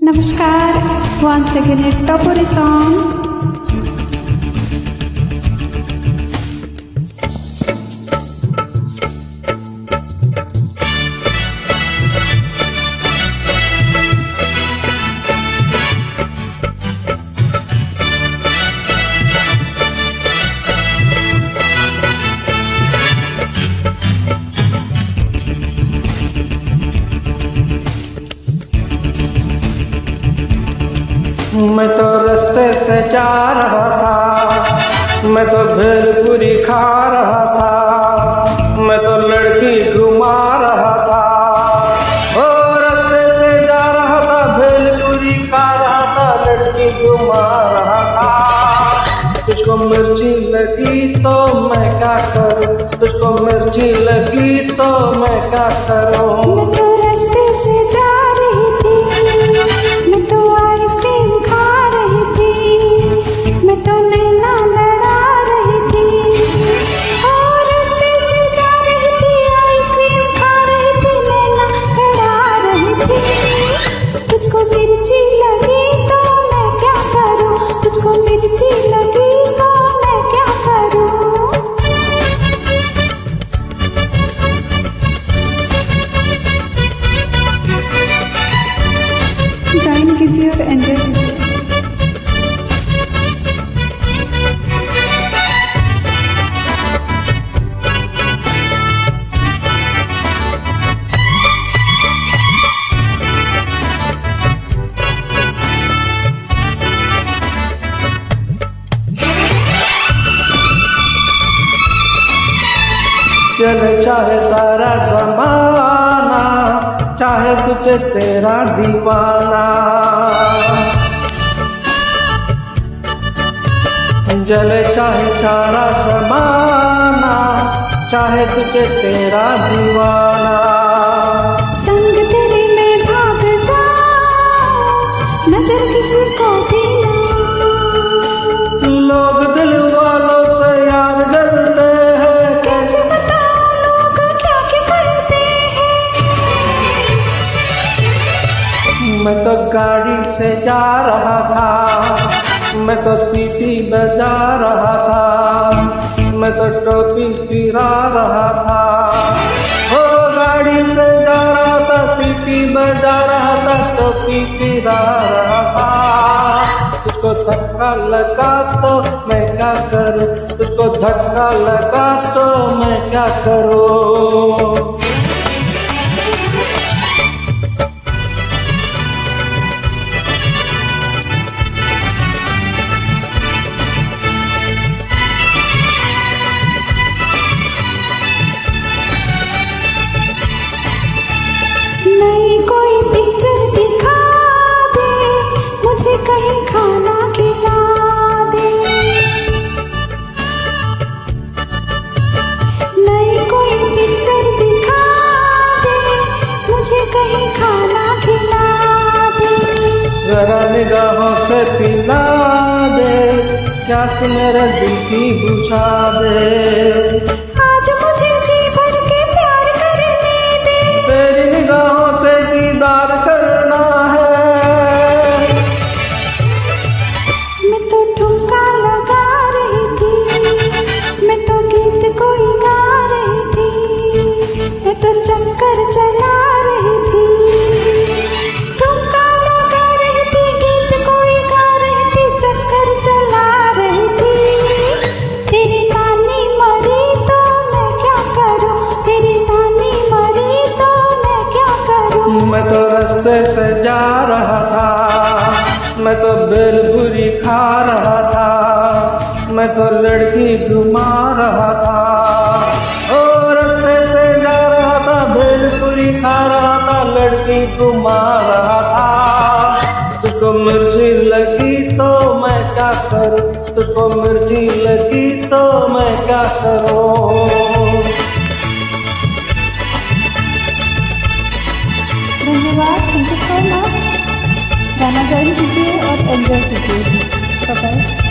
Namaskar, once again a Topori song. मैं तो रास्ते से जा रहा था, मैं तो भेलपुरी खा रहा था, मैं तो लड़की घुमा रहा था। ओ रास्ते से जा रहा था, भेलपुरी खा रहा था, लड़की घुमा रहा था। तुझको मिर्ची लगी तो मैं क्या करूं, तुझको मिर्ची लगी तो मैं क्या करूं। मैं तो रास्ते से जा रही थी, मैं तो आइसक्रीम खा रही थी, मैं तो नैना लड़ा रही थी। और रास्ते से जा रही थी, आइसक्रीम खा रही थी, नैना लड़ा रही थी। तुझको मिर्ची लगी तो मैं क्या करूं, तुझको मिर्ची लगी तो मैं क्या करूं। ज्वाइन कीजिए और एंजॉय कीजिए। चले चाहे सारा जमाना, चाहे तुझे तेरा दीवाना। जले चाहे सारा जमाना, चाहे तुझे तेरा दीवाना। संग तेरे में भाग जाऊं, नजर किसी को भी ना। लोग दिल वालों से यार डरते हैं, कैसे बताऊं लोग क्या क्या करते हैं। मैं तो गाड़ी से जा रहा था, मैं तो सीटी बजा रहा था, मैं तो टोपी फिरा रहा था। हो गाड़ी से जा रहा था, सीटी बजा रहा था, टोपी फिरा रहा था। तुझको धक्का लगा तो मैं क्या करूं, तुझको धक्का लगा तो मैं क्या करूं। नई कोई पिक्चर दिखा दे, मुझे कहीं खाना खिला दे। नई कोई पिक्चर दिखा दे, मुझे कहीं खाना खिला दे। जरा निगाहों से पिला दे, प्यास मेरे दिल की बुझा दे। आज मुझे जी भर के प्यार करने दे, तेरी निगाहों से दीदार करना है। मैं तो ठुमका लगा रही थी, मैं तो गीत कोई गा रही थी, मैं तो चक्कर चला रही थी। ठुमका लगा रही थी, गीत कोई गा रही थी, चक्कर चला रही थी। तेरी नानी मरी तो मैं क्या करूं, तेरी नानी मरी तो मैं क्या करूं। मैं तो रास्ते से जा रहा था, मैं तो भेलपुरी खा रहा था, मैं तो लड़की घुमा रहा था। ओ रास्ते से जा रहा था, भेलपुरी खा रहा था, लड़की घुमा रहा था। तुझको मिर्ची लगी तो मैं क्या करूं, तुझको मिर्ची लगी तो मैं क्या करूं। धन्यवाद, थैंक यू सो मच। गाना ज्वाइन कीजिए और एंजॉय कीजिए। Bye bye.